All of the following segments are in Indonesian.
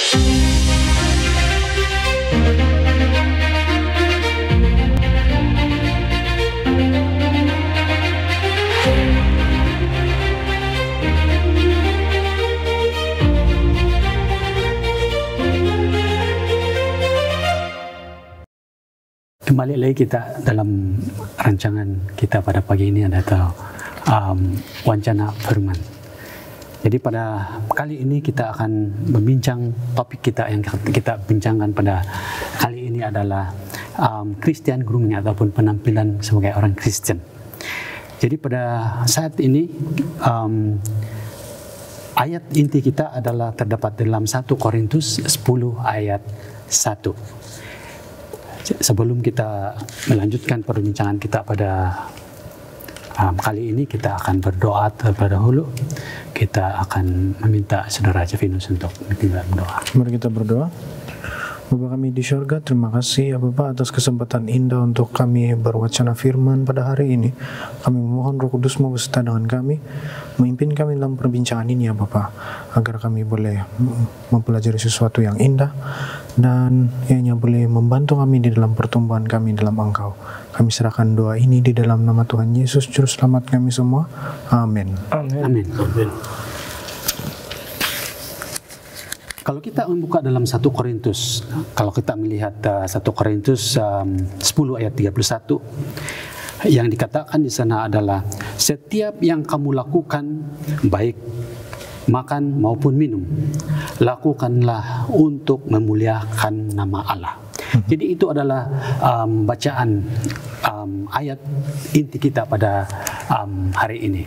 Kembali lagi kita dalam rancangan kita pada pagi ini atau Wancana Firman. Jadi pada kali ini kita akan membincang topik kita yang kita bincangkan pada kali ini adalah Christian grooming ataupun penampilan sebagai orang Kristen. Jadi pada saat ini ayat inti kita adalah terdapat dalam 1 Korintus 10 ayat 1. Sebelum kita melanjutkan perbincangan kita pada kali ini, kita akan berdoa terlebih dahulu. Kita akan meminta Saudara Javinus untuk berdoa. Mari kita berdoa. Bapa kami di surga, terima kasih ya Bapa atas kesempatan indah untuk kami berwacana firman pada hari ini. Kami memohon Roh Kudus-Mu beserta dengan kami, memimpin kami dalam perbincangan ini ya Bapa, agar kami boleh mempelajari sesuatu yang indah dan ianya boleh membantu kami di dalam pertumbuhan kami dalam Engkau. Kami serahkan doa ini di dalam nama Tuhan Yesus Juru Selamat kami semua. Amin. Amin. Amin. Amin. Kalau kita membuka dalam 1 Korintus, kalau kita melihat 1 Korintus 10 ayat 31, yang dikatakan di sana adalah setiap yang kamu lakukan, baik makan maupun minum, lakukanlah untuk memuliakan nama Allah. Jadi itu adalah bacaan ayat inti kita pada hari ini.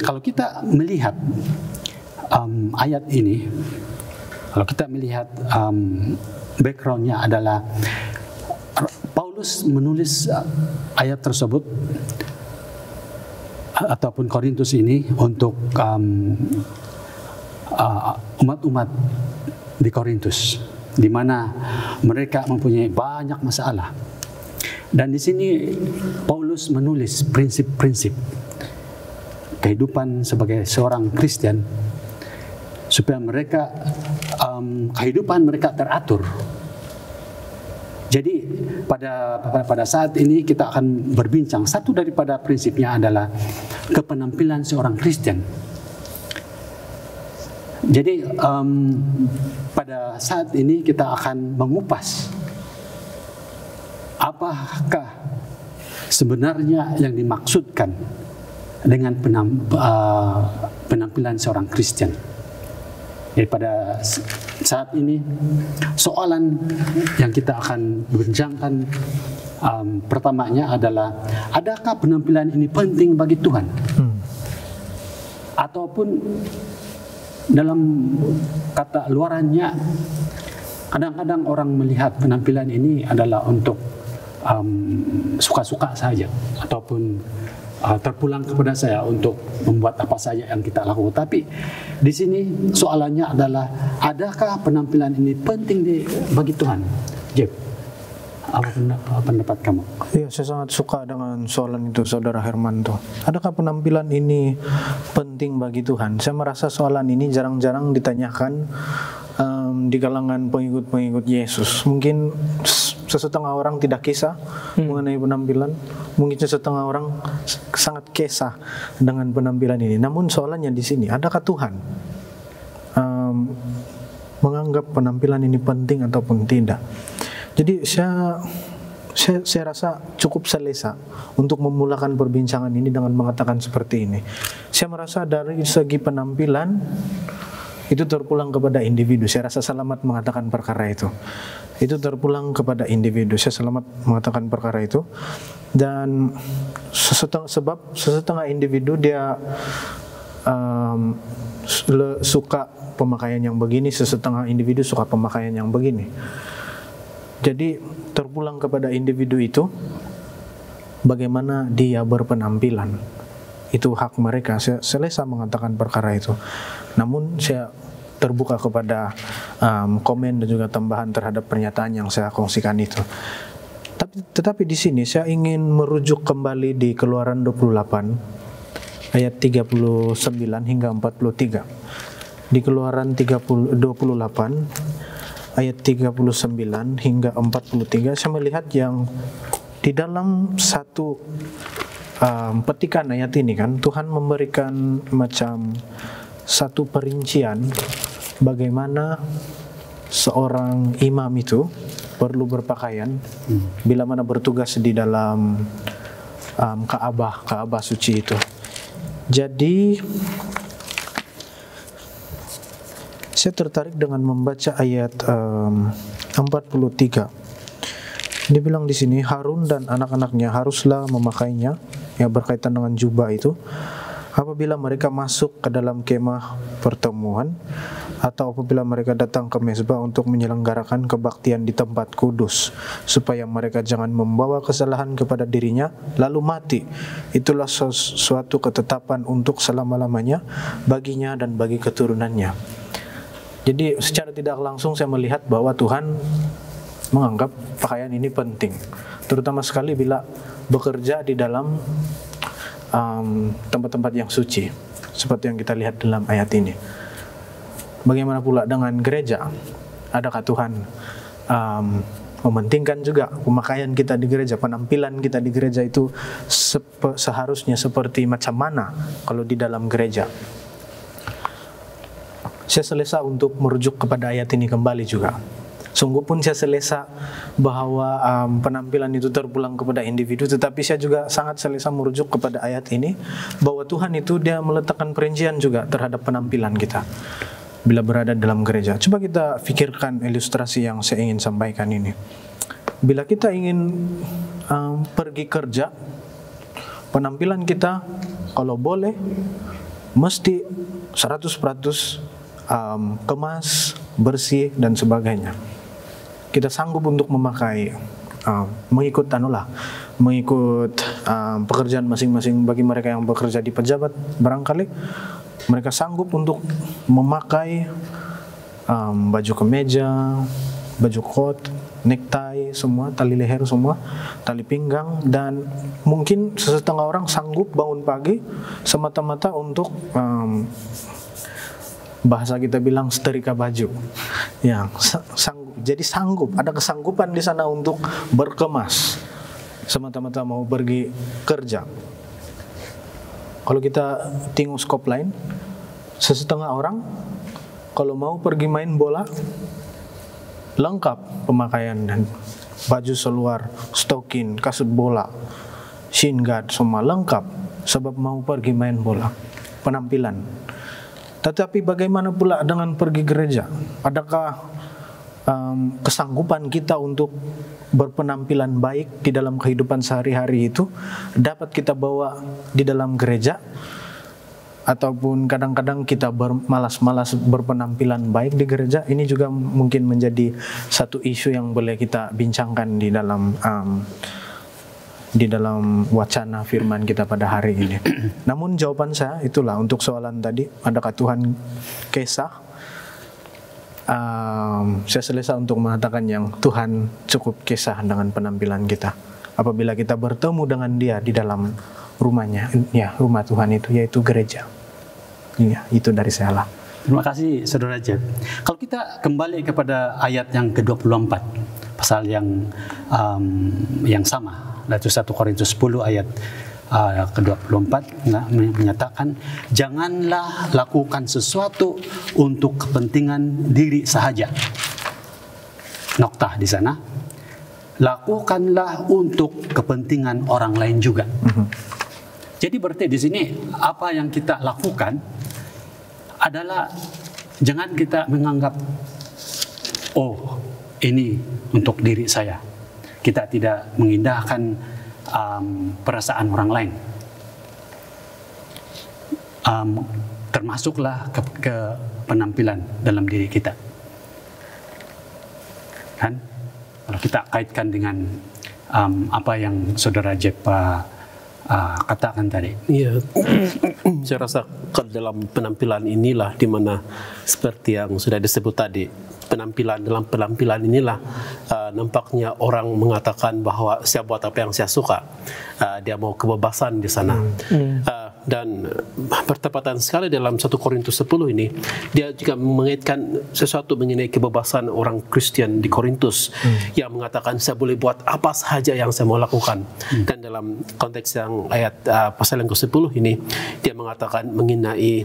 Kalau kita melihat ayat ini, kalau kita melihat backgroundnya adalah Paulus menulis ayat tersebut ataupun Korintus ini untuk umat-umat di Korintus, di mana mereka mempunyai banyak masalah. Dan di sini Paulus menulis prinsip-prinsip kehidupan sebagai seorang Kristen, supaya mereka kehidupan mereka teratur. Jadi pada saat ini kita akan berbincang, satu daripada prinsipnya adalah kepenampilan seorang Kristen. Jadi pada saat ini kita akan mengupas apakah sebenarnya yang dimaksudkan dengan penampilan seorang Kristen. Jadi pada saat ini soalan yang kita akan bincangkan pertamanya adalah, adakah penampilan ini penting bagi Tuhan? Ataupun dalam kata luarannya, kadang-kadang orang melihat penampilan ini adalah untuk suka-suka saja, ataupun terpulang kepada saya untuk membuat apa saja yang kita lakukan. Tapi di sini soalannya adalah, adakah penampilan ini penting bagi Tuhan? Jeff, apa pendapat kamu? Ya, saya sangat suka dengan soalan itu, Saudara Hermanto. Adakah penampilan ini penting bagi Tuhan? Saya merasa soalan ini jarang-jarang ditanyakan di kalangan pengikut-pengikut Yesus. Mungkin sesetengah orang tidak kisah mengenai penampilan, mungkin sesetengah orang sangat kisah dengan penampilan ini. Namun soalannya di sini, adakah Tuhan menganggap penampilan ini penting ataupun tidak? Jadi saya rasa cukup selesa untuk memulakan perbincangan ini dengan mengatakan seperti ini. Saya merasa dari segi penampilan itu terpulang kepada individu. Saya rasa selamat mengatakan perkara itu. Itu terpulang kepada individu. Saya selamat mengatakan perkara itu. Dan sesetengah individu dia suka pemakaian yang begini, sesetengah individu suka pemakaian yang begini. Jadi terpulang kepada individu itu, bagaimana dia berpenampilan. Itu hak mereka. Saya selesa mengatakan perkara itu. Namun saya terbuka kepada komen dan juga tambahan terhadap pernyataan yang saya kongsikan itu. Tetapi di sini saya ingin merujuk kembali di Keluaran 28 ayat 39 hingga 43. di Keluaran 28 ayat 39 hingga 43, saya melihat yang di dalam satu petikan ayat ini kan Tuhan memberikan macam satu perincian bagaimana seorang imam itu perlu berpakaian bila mana bertugas di dalam Ka'bah suci itu. Jadi saya tertarik dengan membaca ayat 43. Dia bilang di sini, Harun dan anak-anaknya haruslah memakainya, yang berkaitan dengan jubah itu, apabila mereka masuk ke dalam kemah pertemuan atau apabila mereka datang ke mezbah untuk menyelenggarakan kebaktian di tempat kudus, supaya mereka jangan membawa kesalahan kepada dirinya lalu mati. Itulah suatu ketetapan untuk selama-lamanya baginya dan bagi keturunannya. Jadi secara tidak langsung saya melihat bahwa Tuhan menganggap pakaian ini penting, terutama sekali bila bekerja di dalam tempat-tempat yang suci, seperti yang kita lihat dalam ayat ini. Bagaimana pula dengan gereja? Adakah Tuhan mementingkan juga pemakaian kita di gereja, penampilan kita di gereja itu seharusnya seperti macam mana kalau di dalam gereja? Saya selesa untuk merujuk kepada ayat ini kembali juga. Sungguh pun saya selesa bahwa penampilan itu terpulang kepada individu, tetapi saya juga sangat selesa merujuk kepada ayat ini bahwa Tuhan itu dia meletakkan perincian juga terhadap penampilan kita bila berada dalam gereja. Coba kita pikirkan ilustrasi yang saya ingin sampaikan ini. Bila kita ingin pergi kerja, penampilan kita kalau boleh mesti 100% kemas, bersih dan sebagainya. Kita sanggup untuk memakai mengikut pekerjaan masing-masing. Bagi mereka yang bekerja di pejabat, barangkali mereka sanggup untuk memakai baju kemeja, baju kot, necktie, semua, tali leher semua, tali pinggang, dan mungkin setengah orang sanggup bangun pagi semata-mata untuk bahasa kita bilang setrika baju. Ya, jadi sanggup, ada kesanggupan di sana untuk berkemas semata-mata mau pergi kerja. Kalau kita tengok skop lain, setengah orang kalau mau pergi main bola lengkap pemakaian dan baju seluar, stokin, kasut bola, shin guard semua lengkap sebab mau pergi main bola, penampilan. Tetapi bagaimana pula dengan pergi gereja? Adakah kesanggupan kita untuk berpenampilan baik di dalam kehidupan sehari-hari itu dapat kita bawa di dalam gereja? Ataupun kadang-kadang kita malas-malas berpenampilan baik di gereja? Ini juga mungkin menjadi satu isu yang boleh kita bincangkan di dalam wacana firman kita pada hari ini. Namun jawaban saya itulah untuk soalan tadi, adakah Tuhan kisah? Saya selesa untuk mengatakan yang Tuhan cukup kisah dengan penampilan kita. Apabila kita bertemu dengan Dia di dalam rumahnya, ya rumah Tuhan itu yaitu gereja. Ya, itu dari saya lah. Terima kasih Saudara Jeff. Kalau kita kembali kepada ayat yang ke-24, pasal yang sama, yaitu 1 Korintus 10 ayat ke-24 menyatakan, janganlah lakukan sesuatu untuk kepentingan diri sahaja. Noktah di sana, lakukanlah untuk kepentingan orang lain juga. Jadi berarti di sini apa yang kita lakukan adalah jangan kita menganggap oh ini untuk diri saya. Kita tidak mengindahkan perasaan orang lain. Termasuklah ke penampilan dalam diri kita. Kan? Kalau kita kaitkan dengan apa yang Saudara Jeff katakan tadi. Iya, saya rasa dalam penampilan inilah di mana seperti yang sudah disebut tadi, dalam penampilan inilah nampaknya orang mengatakan bahwa saya buat apa yang saya suka. Dia mau kebebasan di sana. Dan bertepatan sekali dalam 1 Korintus 10 ini, dia juga mengaitkan sesuatu mengenai kebebasan orang Kristen di Korintus yang mengatakan saya boleh buat apa saja yang saya mau lakukan. Dan dalam konteks yang ayat pasal yang ke-10 ini, dia mengatakan mengenai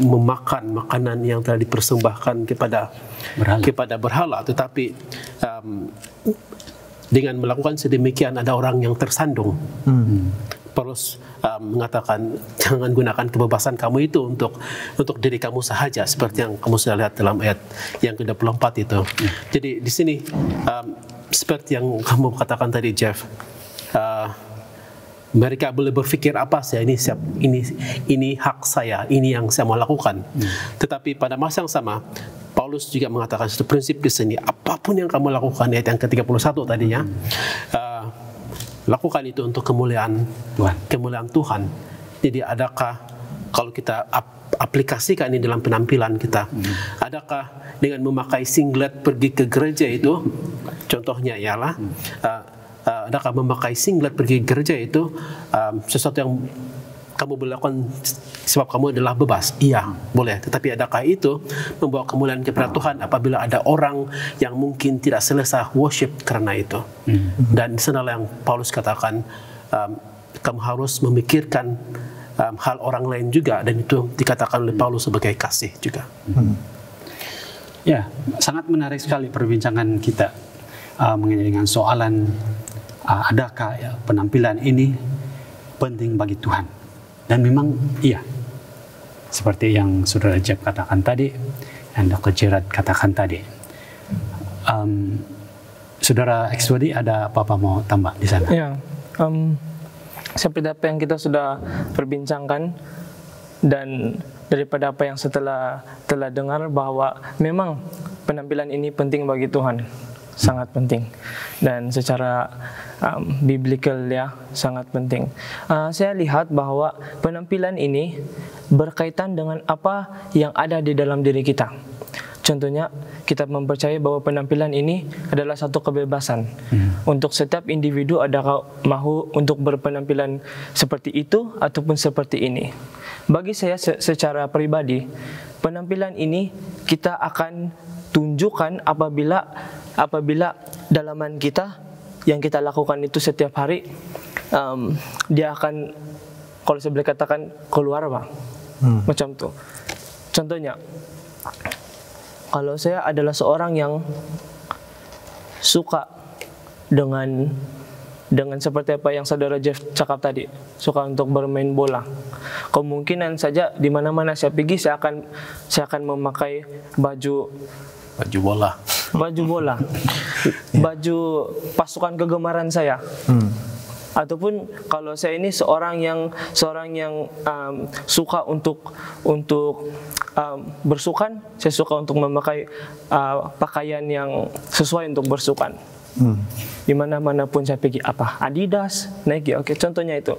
memakan makanan yang telah dipersembahkan kepada berhala, tetapi dengan melakukan sedemikian ada orang yang tersandung. Paulus mengatakan jangan gunakan kebebasan kamu itu untuk diri kamu sahaja, seperti yang kamu sudah lihat dalam ayat yang ke-24 itu. Jadi di sini seperti yang kamu katakan tadi, Jeff, mereka boleh berpikir apa sih, ini hak saya, ini yang saya mau lakukan. Tetapi pada masa yang sama, Paulus juga mengatakan satu prinsip di sini, apapun yang kamu lakukan, ayat yang ke-31 tadinya, lakukan itu untuk kemuliaan Tuhan. Jadi adakah kalau kita aplikasikan ini dalam penampilan kita, adakah dengan memakai singlet pergi ke gereja itu, contohnya ialah adakah memakai singlet pergi ke gereja itu sesuatu yang kamu boleh lakukan sebab kamu adalah bebas? Iya, boleh. Tetapi adakah itu membawa kemuliaan kepada Tuhan apabila ada orang yang mungkin tidak selesai worship karena itu? Dan di sanalah yang Paulus katakan, kamu harus memikirkan hal orang lain juga, dan itu dikatakan oleh Paulus sebagai kasih juga. Ya, sangat menarik sekali perbincangan kita mengenai dengan soalan adakah penampilan ini penting bagi Tuhan. Dan memang iya, seperti yang Saudara Jeff katakan tadi, yang Dr. Gerard katakan tadi. Saudara Exwadi, ada apa-apa mau tambah di sana? Ya, seperti apa yang kita sudah perbincangkan, dan daripada apa yang telah dengar, bahwa memang penampilan ini penting bagi Tuhan, sangat penting, dan secara biblical ya sangat penting. Saya lihat bahwa penampilan ini berkaitan dengan apa yang ada di dalam diri kita. Contohnya, kita mempercayai bahwa penampilan ini adalah satu kebebasan. Untuk setiap individu, adakah mahu untuk berpenampilan seperti itu ataupun seperti ini. Bagi saya secara pribadi, penampilan ini kita akan tunjukkan apabila dalaman kita yang kita lakukan itu setiap hari, dia akan, kalau saya boleh katakan, keluar Bang. Macam tuh. Contohnya, kalau saya adalah seorang yang suka dengan seperti apa yang Saudara Jeff cakap tadi, suka untuk bermain bola, kemungkinan saja di mana-mana saya pergi, saya akan memakai baju bola, baju pasukan kegemaran saya. Ataupun kalau saya ini seorang yang suka untuk bersukan, saya suka untuk memakai pakaian yang sesuai untuk bersukan. Di mana-mana pun saya pergi, Adidas, Nike, oke, contohnya itu.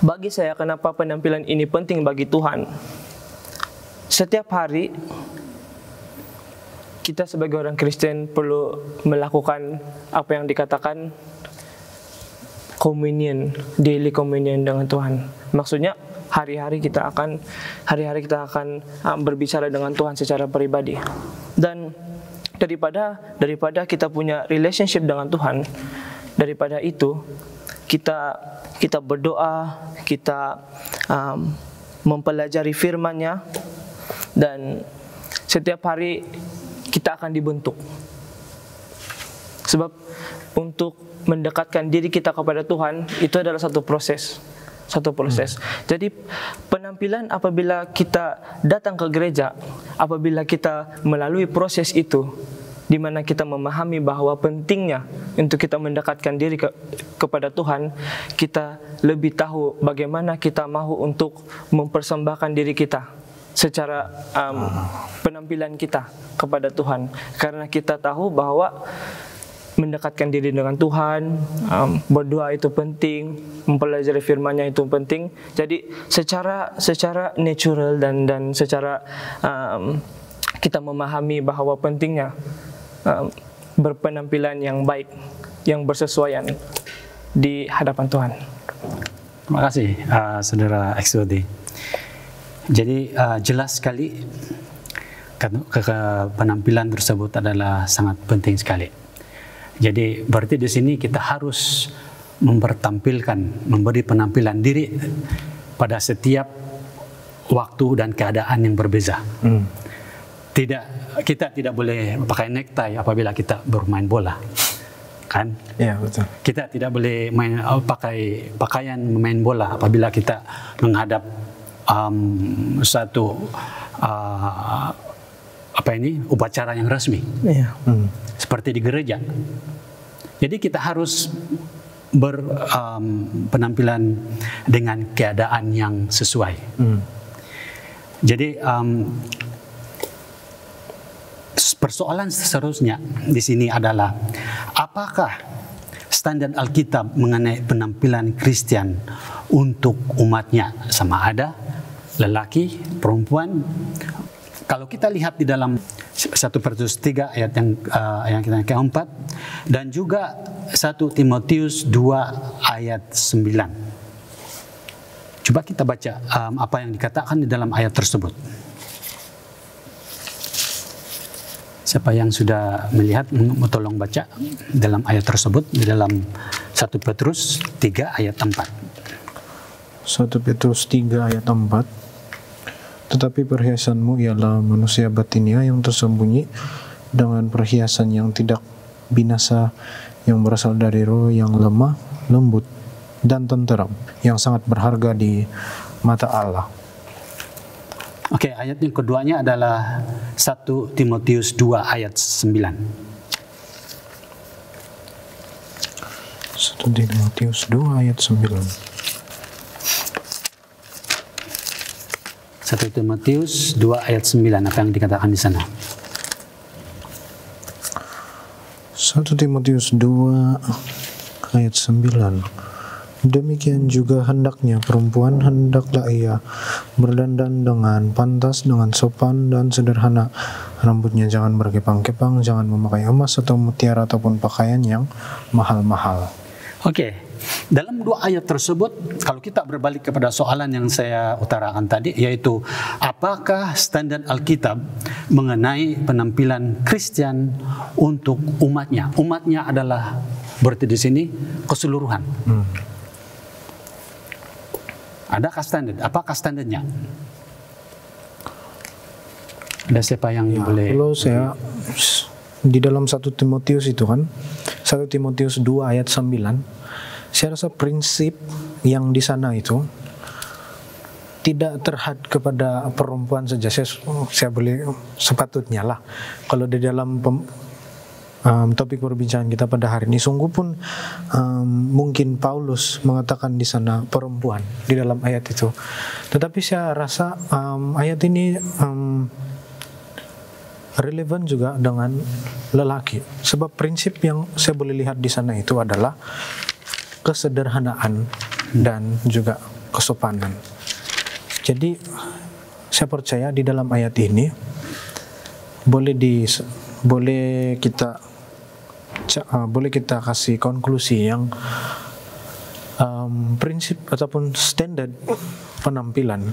Bagi saya, kenapa penampilan ini penting bagi Tuhan? Setiap hari kita sebagai orang Kristen perlu melakukan apa yang dikatakan communion, daily communion dengan Tuhan. Maksudnya hari-hari kita akan berbicara dengan Tuhan secara pribadi. Dan daripada kita punya relationship dengan Tuhan, daripada itu kita berdoa, kita mempelajari firman-Nya, dan setiap hari kita akan dibentuk. Sebab untuk mendekatkan diri kita kepada Tuhan itu adalah satu proses. Jadi penampilan apabila kita datang ke gereja, apabila kita melalui proses itu, di mana kita memahami bahwa pentingnya untuk kita mendekatkan diri kepada Tuhan, kita lebih tahu bagaimana kita mahu untuk mempersembahkan diri kita secara penampilan kita kepada Tuhan. Karena kita tahu bahwa mendekatkan diri dengan Tuhan, berdoa itu penting, mempelajari firman-Nya itu penting. Jadi secara natural dan secara kita memahami bahwa pentingnya berpenampilan yang baik, yang bersesuaian di hadapan Tuhan. Terima kasih, Saudara Exodi. Jadi jelas sekali penampilan tersebut adalah sangat penting sekali. Jadi berarti di sini kita harus memberi penampilan diri pada setiap waktu dan keadaan yang berbeza. Kita tidak boleh pakai necktie apabila kita bermain bola, kan? Ya, betul. Kita tidak boleh pakai pakaian main bola apabila kita menghadap satu upacara yang resmi, seperti di gereja. Jadi kita harus berpenampilan dengan keadaan yang sesuai. Jadi persoalan seterusnya di sini adalah apakah standar Alkitab mengenai penampilan Kristen untuk umatnya sama ada lelaki, perempuan. Kalau kita lihat di dalam 1 Petrus 3 ayat yang kita keempat dan juga 1 Timotius 2 ayat 9. Coba kita baca apa yang dikatakan di dalam ayat tersebut. Siapa yang sudah melihat, tolong baca dalam ayat tersebut di dalam 1 Petrus 3 ayat 4. 1 Petrus 3 ayat 4. Tetapi perhiasanmu ialah manusia batinia yang tersembunyi dengan perhiasan yang tidak binasa, yang berasal dari roh yang lemah, lembut, dan tenteram, yang sangat berharga di mata Allah. Oke, ayat yang keduanya adalah 1 Timotius 2 ayat 9. 1 Timotius 2 ayat 9. 1 Timotius 2 ayat 9, apa yang dikatakan di sana? 1 Timotius 2 ayat 9. Demikian juga hendaknya perempuan, hendaklah ia berdandan dengan pantas, dengan sopan dan sederhana. Rambutnya jangan berkepang-kepang, jangan memakai emas atau mutiara ataupun pakaian yang mahal-mahal. Oke, dalam dua ayat tersebut, kalau kita berbalik kepada soalan yang saya utarakan tadi, yaitu apakah standar Alkitab mengenai penampilan Kristen untuk umatnya? Umatnya adalah berarti di sini keseluruhan. Adakah standar? Apakah standarnya? Ada siapa yang boleh? Kalau saya di dalam 1 Timotius itu kan, 1 Timotius 2 ayat 9, saya rasa prinsip yang di sana itu tidak terhad kepada perempuan saja. Saya boleh sepatutnya lah. Kalau di dalam topik perbincangan kita pada hari ini, sungguh pun mungkin Paulus mengatakan di sana perempuan di dalam ayat itu. Tetapi saya rasa ayat ini relevan juga dengan lelaki. Sebab prinsip yang saya boleh lihat di sana itu adalah kesederhanaan dan juga kesopanan. Jadi saya percaya di dalam ayat ini boleh kita kasih konklusi yang prinsip ataupun standar penampilan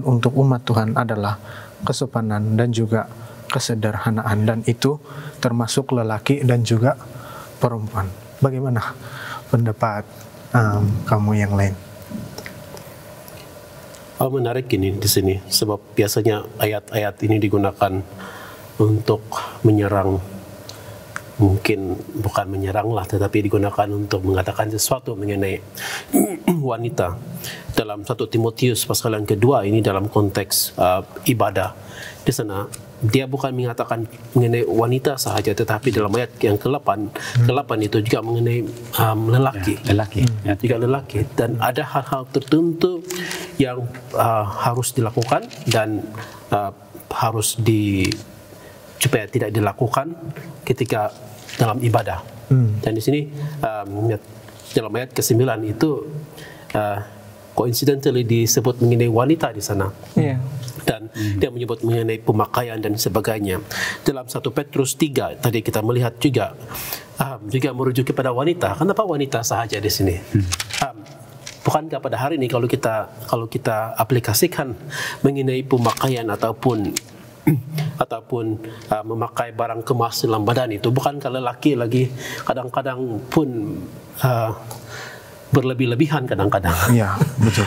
untuk umat Tuhan adalah kesopanan dan juga kesederhanaan, dan itu termasuk lelaki dan juga perempuan. Bagaimana pendapat kamu yang lain? Menarik ini di sini, sebab biasanya ayat-ayat ini digunakan untuk menyerang, mungkin bukan menyerang lah, tetapi digunakan untuk mengatakan sesuatu mengenai wanita. Dalam 1 Timotius pasal yang kedua ini dalam konteks ibadah, di sana dia bukan mengatakan mengenai wanita sahaja, tetapi dalam ayat yang ke-8 itu juga mengenai lelaki. Juga lelaki, dan ada hal-hal tertentu yang harus dilakukan dan harus supaya tidak dilakukan ketika dalam ibadah. Dan di sini dalam ayat ke-9 itu coincidentally disebut mengenai wanita di sana. Dan dia menyebut mengenai pemakaian dan sebagainya. Dalam 1 Petrus 3 tadi kita melihat juga merujuk kepada wanita. Kenapa wanita sahaja di sini? Bukankah pada hari ini kalau kita aplikasikan mengenai pemakaian ataupun memakai barang kemas dalam badan itu, bukankah lelaki lagi kadang-kadang pun berlebih-lebihan kadang-kadang? Ya, betul.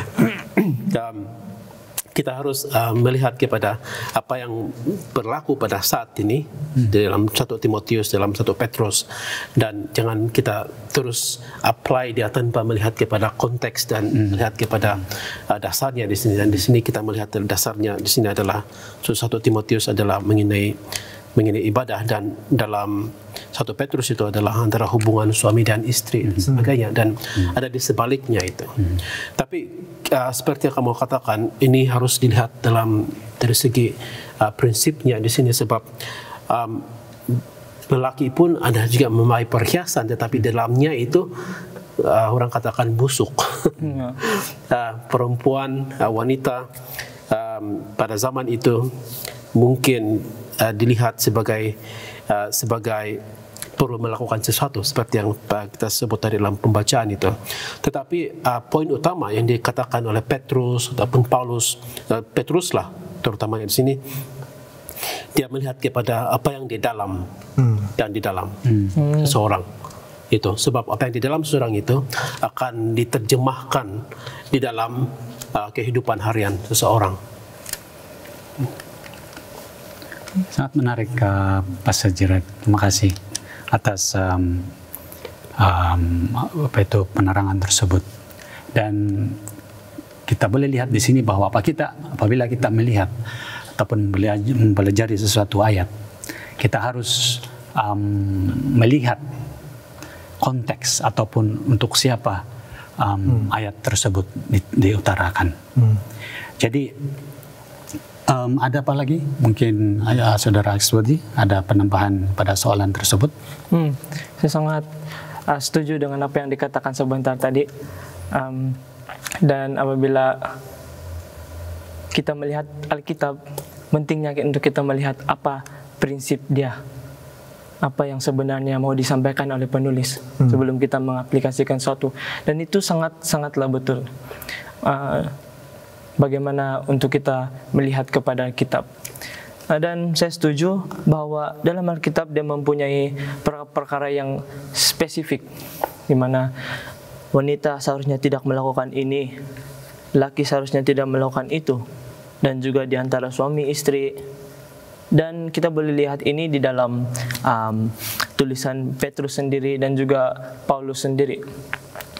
Kita harus melihat kepada apa yang berlaku pada saat ini dalam 1 Timotius, dalam 1 Petrus, dan jangan kita terus apply dia tanpa melihat kepada konteks dan melihat kepada dasarnya di sini. Dan di sini kita melihat dasarnya di sini adalah 1 Timotius adalah mengenai ibadah, dan dalam 1 Petrus itu adalah antara hubungan suami dan istri dan sebagainya, dan ada di sebaliknya itu. Tapi seperti yang kamu katakan, ini harus dilihat dari segi prinsipnya di sini, sebab lelaki pun ada juga memakai perhiasan, tetapi dalamnya itu orang katakan busuk. Perempuan, wanita pada zaman itu mungkin dilihat sebagai perlu melakukan sesuatu seperti yang kita sebut tadi dalam pembacaan itu. Tetapi poin utama yang dikatakan oleh Petrus ataupun Paulus, Petrus lah terutama di sini, dia melihat kepada apa yang di dalam dan di dalam seseorang itu. Sebab apa yang di dalam seseorang itu akan diterjemahkan di dalam kehidupan harian seseorang. Sangat menarik Pastor Gerard. Terima kasih atas penerangan tersebut. Dan kita boleh lihat di sini bahwa apabila kita melihat ataupun mempelajari sesuatu ayat, kita harus melihat konteks ataupun untuk siapa ayat tersebut diutarakan. Jadi ada apa lagi? Mungkin Saudara Eksbodi ada penambahan pada soalan tersebut? Saya sangat setuju dengan apa yang dikatakan sebentar tadi. Dan apabila kita melihat Alkitab, pentingnya untuk kita melihat apa prinsip dia, apa yang sebenarnya mau disampaikan oleh penulis sebelum kita mengaplikasikan sesuatu. Dan itu sangatlah betul. Bagaimana untuk kita melihat kepada Alkitab. Dan saya setuju bahwa dalam Alkitab dia mempunyai perkara yang spesifik, di mana wanita seharusnya tidak melakukan ini, laki seharusnya tidak melakukan itu, dan juga di antara suami istri. Dan kita boleh lihat ini di dalam tulisan Petrus sendiri dan juga Paulus sendiri.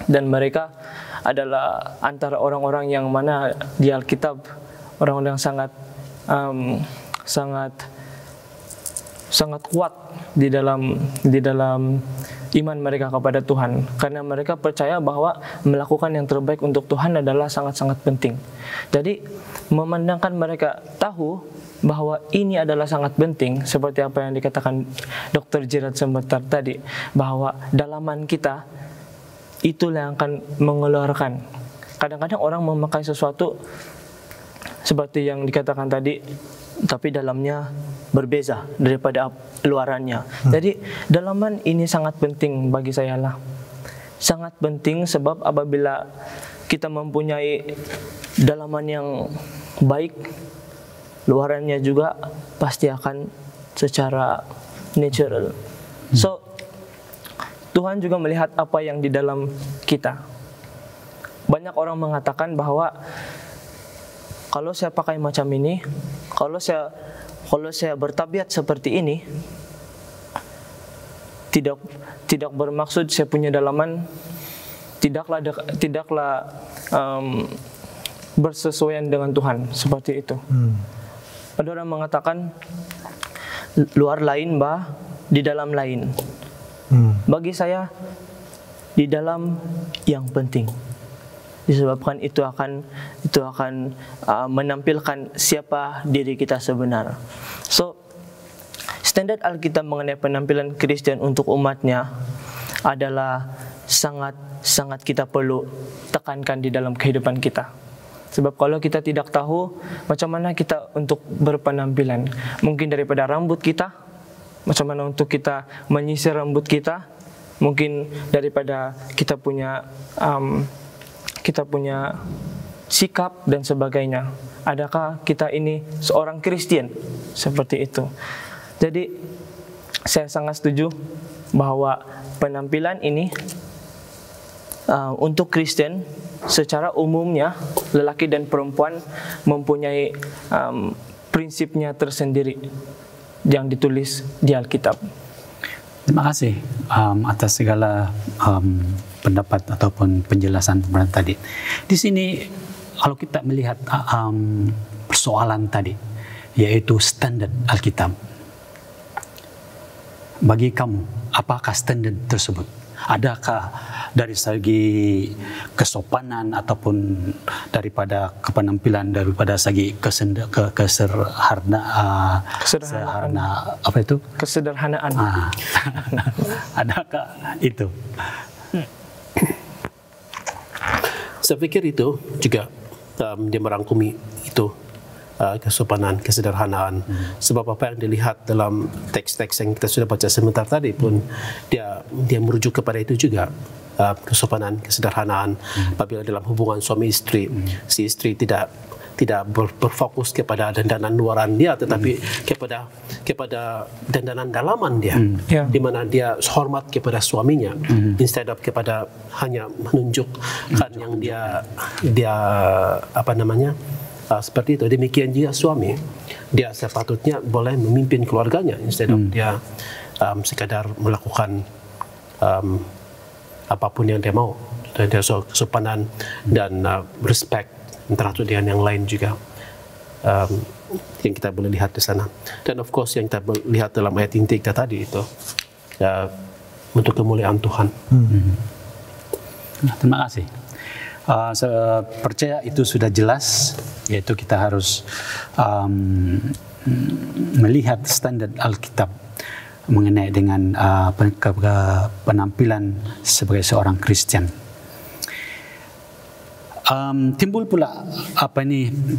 Dan mereka adalah antara orang-orang yang mana di Alkitab, orang-orang yang sangat kuat di dalam iman mereka kepada Tuhan, karena mereka percaya bahwa melakukan yang terbaik untuk Tuhan adalah sangat-sangat penting. Jadi memandangkan mereka tahu bahwa ini adalah sangat penting, seperti apa yang dikatakan Dr. Gerard sebentar tadi, bahwa dalaman kita itulah yang akan mengeluarkan. Kadang-kadang orang memakai sesuatu seperti yang dikatakan tadi, tapi dalamnya berbeza daripada luarannya. Jadi dalaman ini sangat penting bagi saya lah. Sangat penting sebab apabila kita mempunyai dalaman yang baik, luarannya juga pasti akan secara natural. So Tuhan juga melihat apa yang di dalam kita. Banyak orang mengatakan bahwa kalau saya pakai macam ini, kalau saya bertabiat seperti ini, tidak bermaksud saya punya dalaman tidaklah bersesuaian dengan Tuhan, seperti itu. Ada orang mengatakan luar lain di dalam lain. Bagi saya di dalam yang penting, disebabkan itu akan menampilkan siapa diri kita sebenar. So standar Alkitab mengenai penampilan Kristen untuk umatnya adalah sangat kita perlu tekankan di dalam kehidupan kita. Sebab kalau kita tidak tahu macam mana kita untuk berpenampilan, mungkin daripada rambut kita, macam mana untuk kita menyisir rambut kita, mungkin daripada kita punya sikap dan sebagainya. Adakah kita ini seorang Kristen? Seperti itu. Jadi saya sangat setuju bahwa penampilan ini untuk Kristen secara umumnya lelaki dan perempuan mempunyai prinsipnya tersendiri yang ditulis di Alkitab. Terima kasih atas segala pendapat ataupun penjelasan tadi. Di sini kalau kita melihat persoalan tadi, yaitu standar Alkitab. Bagi kamu, apakah standar tersebut? Adakah dari segi kesopanan ataupun daripada kepenampilan, daripada segi kesederhanaan. Adakah itu? Saya pikir itu juga dia merangkumi itu kesopanan, kesederhanaan. Sebab apa yang dilihat dalam teks-teks yang kita sudah baca sebentar tadi pun dia merujuk kepada itu juga, kesopanan, kesederhanaan. Apabila dalam hubungan suami istri, si istri tidak berfokus kepada dandanan luaran dia, tetapi kepada dandanan dalaman dia, di mana dia hormat kepada suaminya, instead of kepada hanya menunjukkan yang dia seperti itu. Demikian juga suami, dia sepatutnya boleh memimpin keluarganya instead of dia sekadar melakukan apapun yang dia mau. Dan dia kesopanan dan respect antara satu dengan yang lain juga yang kita boleh lihat di sana. Dan of course yang kita lihat dalam ayat inti kita tadi itu untuk kemuliaan Tuhan. Terima kasih. Saya percaya itu sudah jelas, yaitu kita harus melihat standar Alkitab mengenai dengan penampilan sebagai seorang Kristen. Timbul pula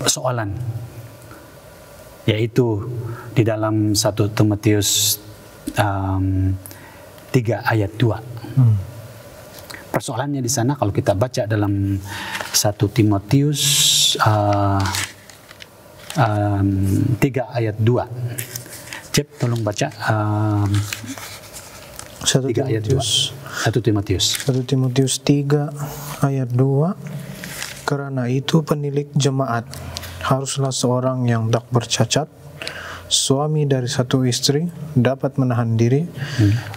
soalan, yaitu di dalam 1 Timotius 3 ayat 2. Persoalannya di sana kalau kita baca dalam 1 Timotius 3 ayat 2. Cep, tolong baca 1 ayat 2. 1 Timotius 3 ayat 2. Karena itu penilik jemaat haruslah seorang yang tak bercacat, suami dari satu istri, dapat menahan diri,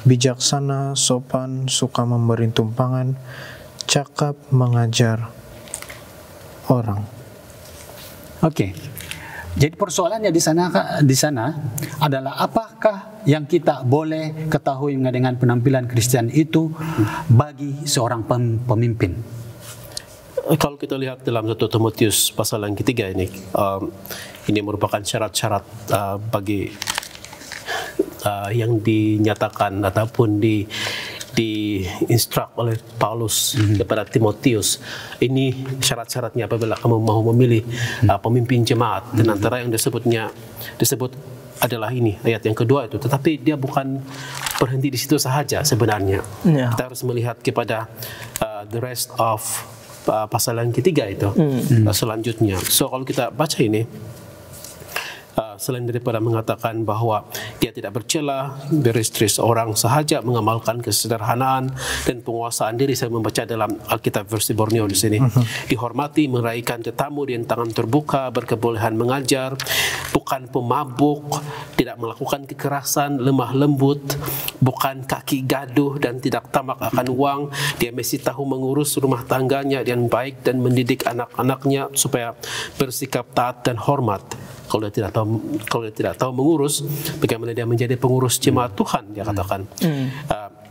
bijaksana, sopan, suka memberi tumpangan, cakap mengajar orang. Oke. Jadi persoalannya di sana adalah apakah yang kita boleh ketahui dengan penampilan Kristen itu bagi seorang pemimpin? Kalau kita lihat dalam 1 Timotius pasal yang ketiga ini merupakan syarat-syarat bagi yang dinyatakan ataupun diinstruct oleh Paulus kepada Timotius. Ini syarat-syaratnya apabila kamu mau memilih pemimpin jemaat, dan antara yang disebut adalah ini ayat yang kedua itu. Tetapi dia bukan berhenti di situ sahaja sebenarnya. Kita harus melihat kepada the rest of pasal yang ketiga itu selanjutnya. So kalau kita baca ini, selain daripada mengatakan bahwa dia tidak bercela, beristri seorang sahaja, mengamalkan kesederhanaan dan penguasaan diri. Saya membaca dalam Alkitab versi Borneo di sini. Dihormati, meraihkan tetamu dengan tangan terbuka, berkebolehan mengajar, bukan pemabuk, tidak melakukan kekerasan, lemah lembut, bukan kaki gaduh dan tidak tamak akan uang. Dia mesti tahu mengurus rumah tangganya dengan baik dan mendidik anak-anaknya supaya bersikap taat dan hormat. Kalau dia tidak tahu mengurus, bagaimana dia menjadi pengurus jemaat Tuhan, dia katakan.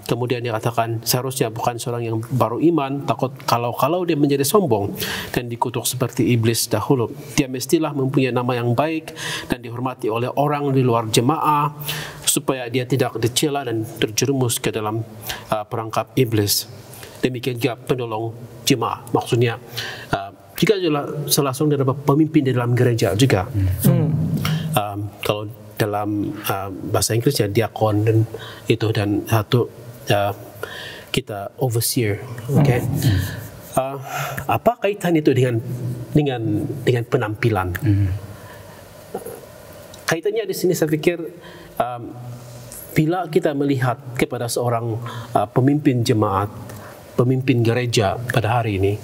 Kemudian dia katakan seharusnya bukan seorang yang baru iman, takut kalau dia menjadi sombong dan dikutuk seperti iblis dahulu. Dia mestilah mempunyai nama yang baik dan dihormati oleh orang di luar jemaah, supaya dia tidak dicela dan terjerumus ke dalam perangkap iblis. Demikian juga penolong jemaah, maksudnya juga langsung dari pemimpin di dalam gereja juga. Kalau dalam bahasa Inggris ya diakon dan itu, dan satu kita overseer. Okay. Apa kaitan itu dengan penampilan? Kaitannya di sini saya pikir bila kita melihat kepada seorang pemimpin jemaat, pemimpin gereja pada hari ini,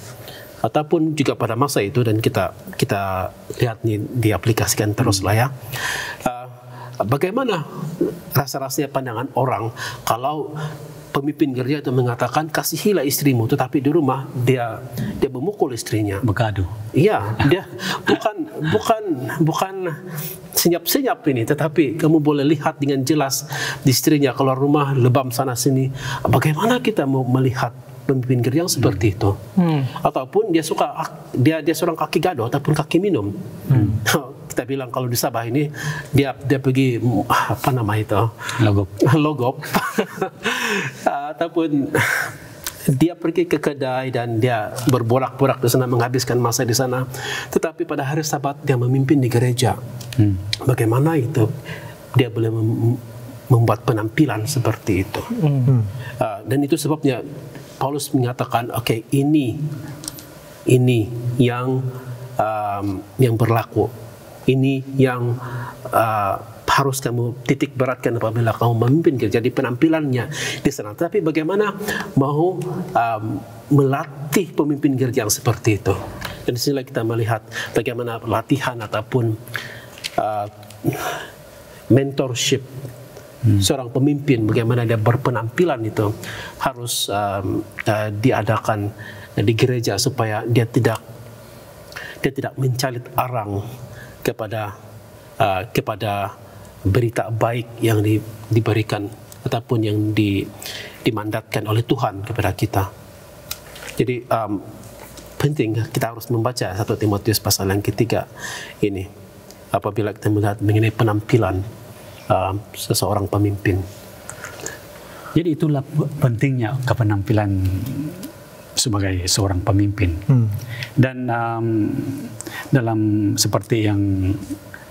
ataupun juga pada masa itu, dan kita lihat nih diaplikasikan terus lah ya. Bagaimana rasa-rasanya pandangan orang kalau pemimpin gereja itu mengatakan kasihilah istrimu, tetapi di rumah dia memukul istrinya, Begadu. Iya, dia bukan senyap-senyap ini, tetapi kamu boleh lihat dengan jelas di istrinya keluar rumah lebam sana sini. Bagaimana kita mau melihat pemimpin gereja yang seperti itu? Ataupun dia seorang kaki gado ataupun kaki minum. Kita bilang kalau di Sabah ini dia pergi apa nama itu? Logop. Ataupun dia pergi ke kedai dan dia berborak-borak di sana, menghabiskan masa di sana. Tetapi pada hari Sabat dia memimpin di gereja. Bagaimana itu dia boleh membuat penampilan seperti itu? Dan itu sebabnya Paulus menyatakan, oke, ini yang berlaku, ini yang harus kamu titik beratkan apabila kamu memimpin gereja, di penampilannya di sana. Tapi bagaimana mau melatih pemimpin gereja yang seperti itu? Dan di sini kita melihat bagaimana latihan ataupun mentorship seorang pemimpin, bagaimana dia berpenampilan itu harus diadakan di gereja supaya dia tidak mencalit arang kepada berita baik yang diberikan ataupun yang dimandatkan oleh Tuhan kepada kita. Jadi penting kita harus membaca 1 Timotius pasal yang ketiga ini apabila kita melihat mengenai penampilan seseorang pemimpin. Jadi itulah pentingnya kepenampilan sebagai seorang pemimpin. Dan dalam seperti yang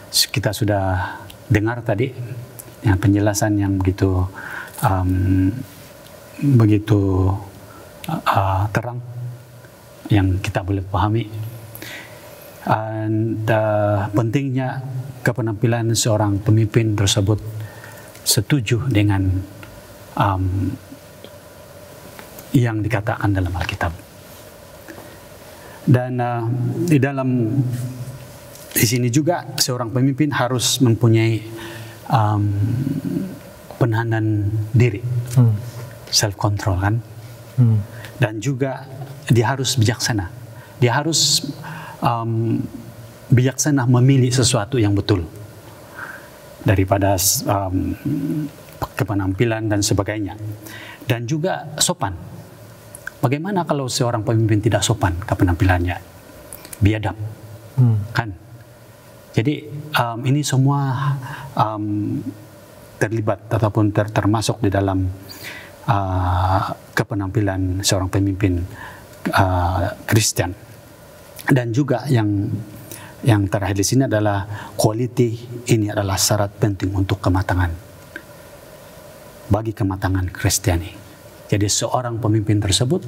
kita sudah dengar tadi, ya, penjelasan yang begitu terang yang kita boleh pahami, dan pentingnya kepenampilan seorang pemimpin tersebut setuju dengan yang dikatakan dalam Alkitab. Dan di sini juga seorang pemimpin harus mempunyai penahanan diri, self control kan, dan juga dia harus bijaksana. Dia harus bijaksana memilih sesuatu yang betul daripada kepenampilan dan sebagainya, dan juga sopan. Bagaimana kalau seorang pemimpin tidak sopan kepenampilannya, biadab, kan? Jadi ini semua terlibat ataupun termasuk di dalam kepenampilan seorang pemimpin Kristen. Dan juga yang terakhir di sini adalah quality. Ini adalah syarat penting untuk kematangan, bagi kematangan Kristiani. Jadi seorang pemimpin tersebut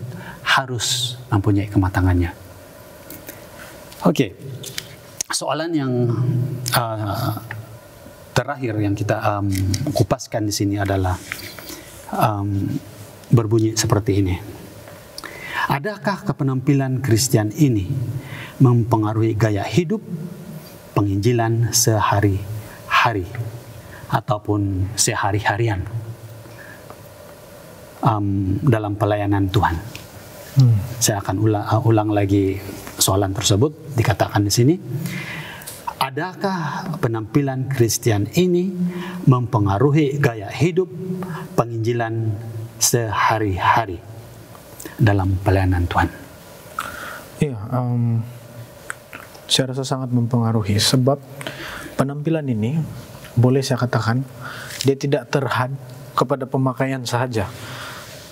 harus mempunyai kematangannya. Oke. Soalan yang terakhir yang kita kupaskan di sini adalah berbunyi seperti ini. Adakah kepenampilan Kristen ini mempengaruhi gaya hidup penginjilan sehari-hari ataupun sehari-harian dalam pelayanan Tuhan? Saya akan ulang lagi soalan tersebut. Dikatakan di sini, adakah penampilan Kristen ini mempengaruhi gaya hidup penginjilan sehari-hari dalam pelayanan Tuhan? Iya, saya rasa sangat mempengaruhi, sebab penampilan ini boleh saya katakan dia tidak terhad kepada pemakaian saja.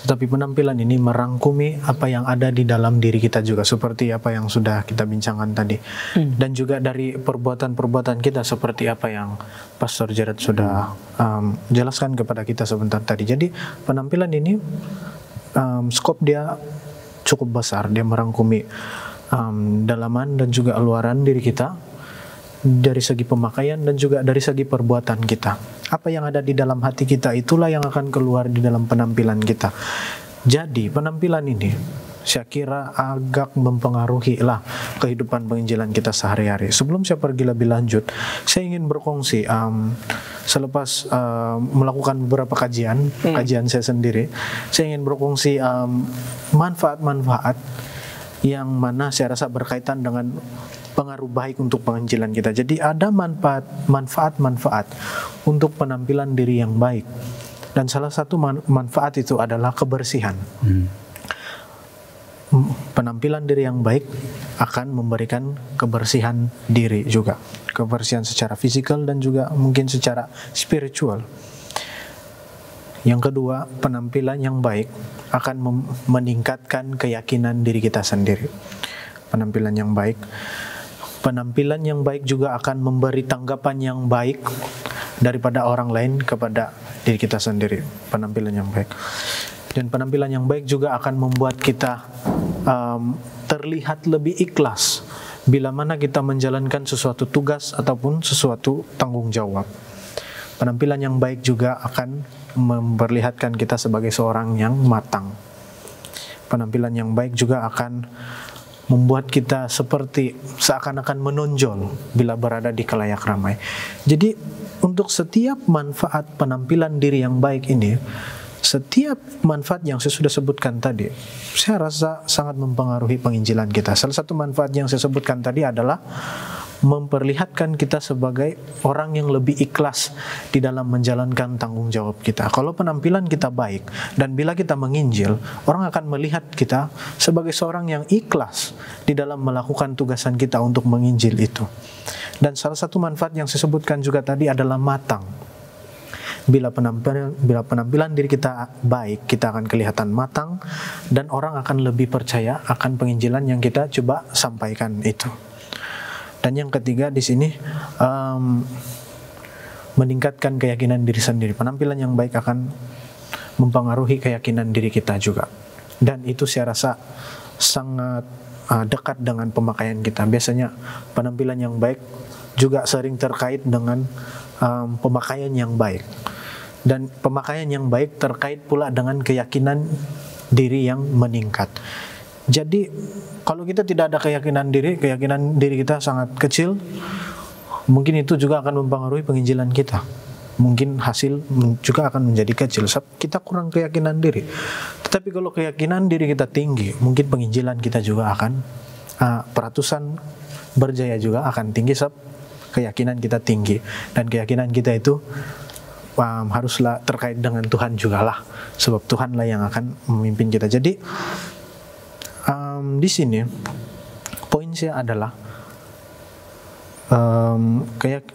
tetapi penampilan ini merangkumi apa yang ada di dalam diri kita juga, seperti apa yang sudah kita bincangkan tadi. Dan juga dari perbuatan-perbuatan kita, seperti apa yang Pastor Jared sudah jelaskan kepada kita sebentar tadi. Jadi penampilan ini skop dia cukup besar, dia merangkumi dalaman dan juga luaran diri kita, dari segi pemakaian dan juga dari segi perbuatan kita. Apa yang ada di dalam hati kita itulah yang akan keluar di dalam penampilan kita. Jadi penampilan ini saya kira agak mempengaruhi lah kehidupan penginjilan kita sehari-hari. Sebelum saya pergi lebih lanjut, saya ingin berkongsi selepas melakukan beberapa kajian saya sendiri, saya ingin berkongsi manfaat-manfaat yang mana saya rasa berkaitan dengan pengaruh baik untuk penginjilan kita. Jadi ada manfaat-manfaat untuk penampilan diri yang baik. Dan salah satu manfaat itu adalah kebersihan. Penampilan diri yang baik akan memberikan kebersihan diri juga. Kebersihan secara fisikal dan juga mungkin secara spiritual. Yang kedua, penampilan yang baik akan meningkatkan keyakinan diri kita sendiri. Penampilan yang baik juga akan memberi tanggapan yang baik daripada orang lain kepada diri kita sendiri. Penampilan yang baik. Dan penampilan yang baik juga akan membuat kita terlihat lebih ikhlas bila mana kita menjalankan sesuatu tugas ataupun sesuatu tanggung jawab. Penampilan yang baik juga akan memperlihatkan kita sebagai seorang yang matang. Penampilan yang baik juga akan membuat kita seperti seakan-akan menonjol bila berada di khalayak ramai. Jadi untuk setiap manfaat penampilan diri yang baik ini, setiap manfaat yang saya sudah sebutkan tadi, saya rasa sangat mempengaruhi penginjilan kita. Salah satu manfaat yang saya sebutkan tadi adalah memperlihatkan kita sebagai orang yang lebih ikhlas di dalam menjalankan tanggung jawab kita. Kalau penampilan kita baik dan bila kita menginjil, orang akan melihat kita sebagai seorang yang ikhlas di dalam melakukan tugasan kita untuk menginjil itu. Dan salah satu manfaat yang saya sebutkan juga tadi adalah matang. Bila penampilan diri kita baik, kita akan kelihatan matang dan orang akan lebih percaya akan penginjilan yang kita coba sampaikan itu. Dan yang ketiga di sini meningkatkan keyakinan diri sendiri. Penampilan yang baik akan mempengaruhi keyakinan diri kita juga. Dan itu saya rasa sangat dekat dengan pemakaian kita. Biasanya penampilan yang baik juga sering terkait dengan pemakaian yang baik. Dan pemakaian yang baik terkait pula dengan keyakinan diri yang meningkat. Jadi kalau kita tidak ada keyakinan diri kita sangat kecil, mungkin itu juga akan mempengaruhi penginjilan kita. Mungkin hasil juga akan menjadi kecil, kita kurang keyakinan diri. Tetapi kalau keyakinan diri kita tinggi, mungkin penginjilan kita juga akan peratusan berjaya juga akan tinggi, keyakinan kita tinggi. Dan keyakinan kita itu haruslah terkait dengan Tuhan juga lah, sebab Tuhanlah yang akan memimpin kita. Jadi di sini poin saya adalah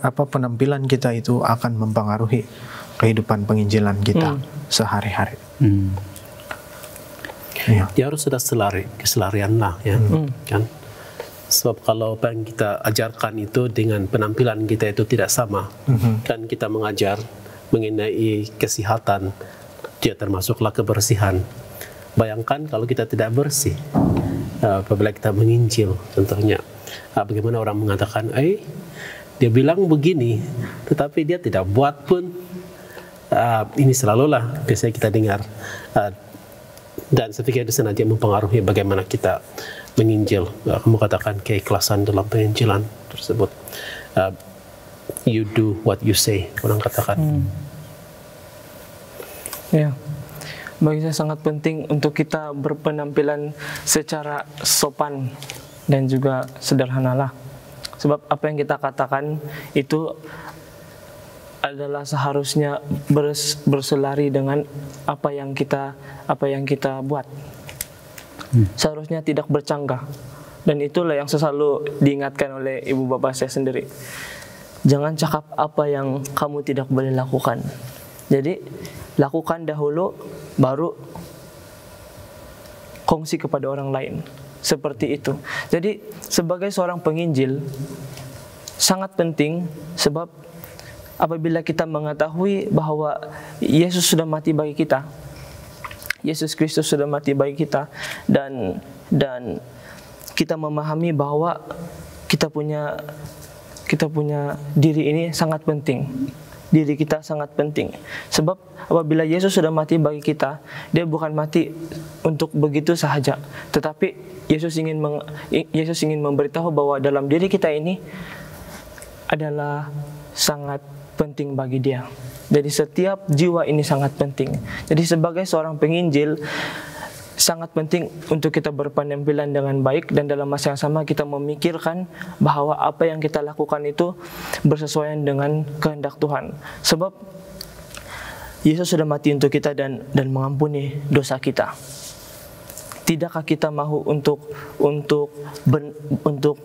penampilan kita itu akan mempengaruhi kehidupan penginjilan kita sehari-hari. Ya. Dia harus ada keselarian lah ya, kan? Sebab kalau apa yang kita ajarkan itu dengan penampilan kita itu tidak sama, kan kita mengajar mengenai kesehatan, dia termasuklah kebersihan. Bayangkan kalau kita tidak bersih, apabila kita menginjil, contohnya, bagaimana orang mengatakan, dia bilang begini, tetapi dia tidak buat pun. Ini selalulah biasanya kita dengar, dan saya pikir itu sengaja mempengaruhi bagaimana kita menginjil. Kamu katakan keikhlasan dalam penginjilan tersebut. You do what you say, orang katakan. Ya. Bagi saya sangat penting untuk kita berpenampilan secara sopan dan juga sederhanalah. Sebab apa yang kita katakan itu adalah seharusnya berselari dengan apa yang kita buat. Seharusnya tidak bercanggah. Dan itulah yang selalu diingatkan oleh ibu bapak saya sendiri. Jangan cakap apa yang kamu tidak boleh lakukan. Jadi lakukan dahulu, baru kongsi kepada orang lain. Seperti itu. Jadi sebagai seorang penginjil sangat penting, sebab apabila kita mengetahui bahwa Yesus sudah mati bagi kita, Yesus Kristus sudah mati bagi kita, dan kita memahami bahwa kita punya diri ini sangat penting. Diri kita sangat penting. Sebab apabila Yesus sudah mati bagi kita, dia bukan mati untuk begitu sahaja, tetapi Yesus ingin memberitahu bahwa dalam diri kita ini adalah sangat penting bagi dia. Jadi setiap jiwa ini sangat penting. Jadi sebagai seorang penginjil, sangat penting untuk kita berpenampilan dengan baik, dan dalam masa yang sama kita memikirkan bahwa apa yang kita lakukan itu bersesuaian dengan kehendak Tuhan. Sebab Yesus sudah mati untuk kita dan mengampuni dosa kita. Tidakkah kita mahu untuk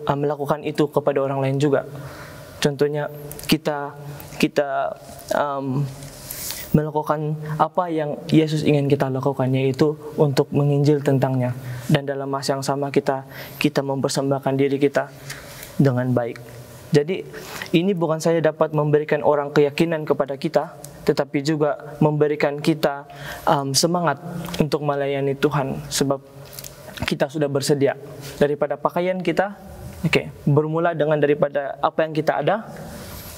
melakukan itu kepada orang lain juga? Contohnya kita melakukan apa yang Yesus ingin kita lakukan, yaitu untuk menginjil tentangnya, dan dalam masa yang sama kita mempersembahkan diri kita dengan baik. Jadi ini bukan saja dapat memberikan orang keyakinan kepada kita, tetapi juga memberikan kita semangat untuk melayani Tuhan, sebab kita sudah bersedia daripada pakaian kita. Bermula dengan daripada apa yang kita ada,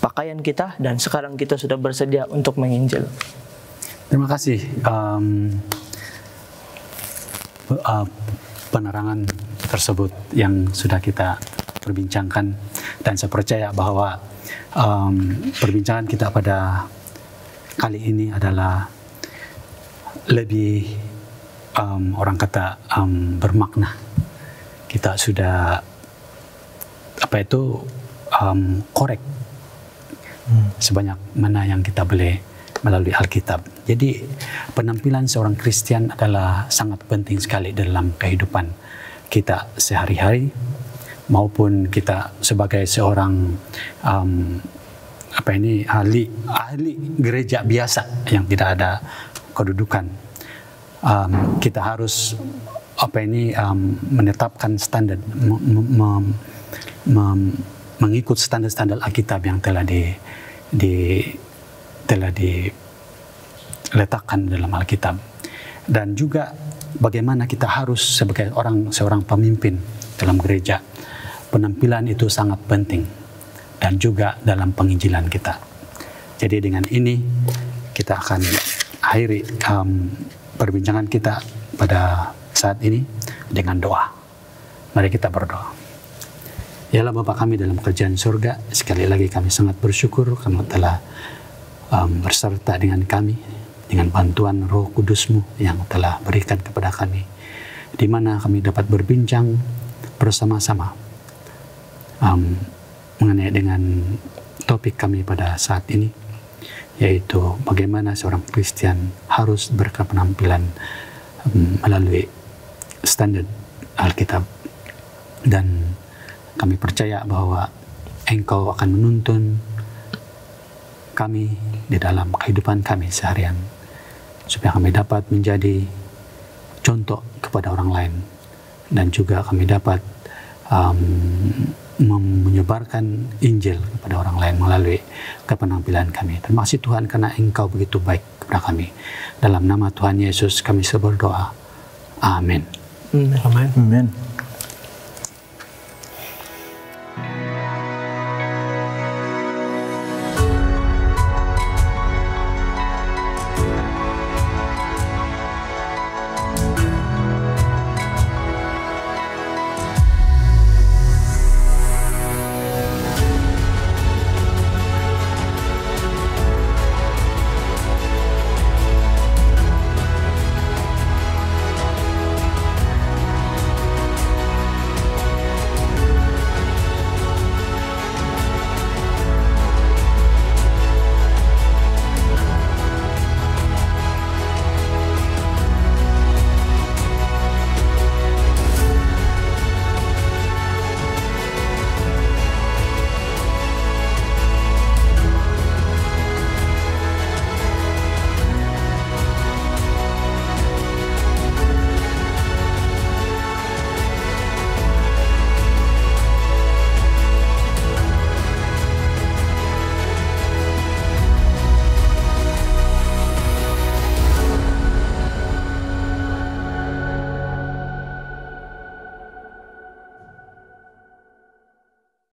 pakaian kita, dan sekarang kita sudah bersedia untuk menginjil. Terima kasih penerangan tersebut yang sudah kita perbincangkan, dan saya percaya bahwa perbincangan kita pada kali ini adalah lebih orang kata bermakna. Kita sudah korek sebanyak mana yang kita boleh melalui Alkitab. Jadi penampilan seorang Kristen adalah sangat penting sekali dalam kehidupan kita sehari-hari, maupun kita sebagai seorang ahli gereja biasa yang tidak ada kedudukan. Kita harus menetapkan standar, mengikut standar-standar Alkitab yang telah diletakkan dalam Alkitab. Dan juga bagaimana kita harus sebagai seorang pemimpin dalam gereja. Penampilan itu sangat penting, dan juga dalam penginjilan kita. Jadi dengan ini kita akan akhiri perbincangan kita pada saat ini dengan doa. Mari kita berdoa. Ya Allah Bapa kami dalam kerajaan surga, sekali lagi kami sangat bersyukur kamu telah berserta dengan kami, dengan bantuan Roh Kudus-Mu yang telah berikan kepada kami, di mana kami dapat berbincang bersama-sama mengenai dengan topik kami pada saat ini, yaitu bagaimana seorang Kristen harus berpenampilan melalui standar Alkitab. Dan kami percaya bahwa Engkau akan menuntun kami di dalam kehidupan kami seharian, supaya kami dapat menjadi contoh kepada orang lain, dan juga kami dapat menyebarkan Injil kepada orang lain melalui kepenampilan kami. Terima kasih Tuhan karena Engkau begitu baik kepada kami. Dalam nama Tuhan Yesus kami berdoa. Amin. Amin. Amin.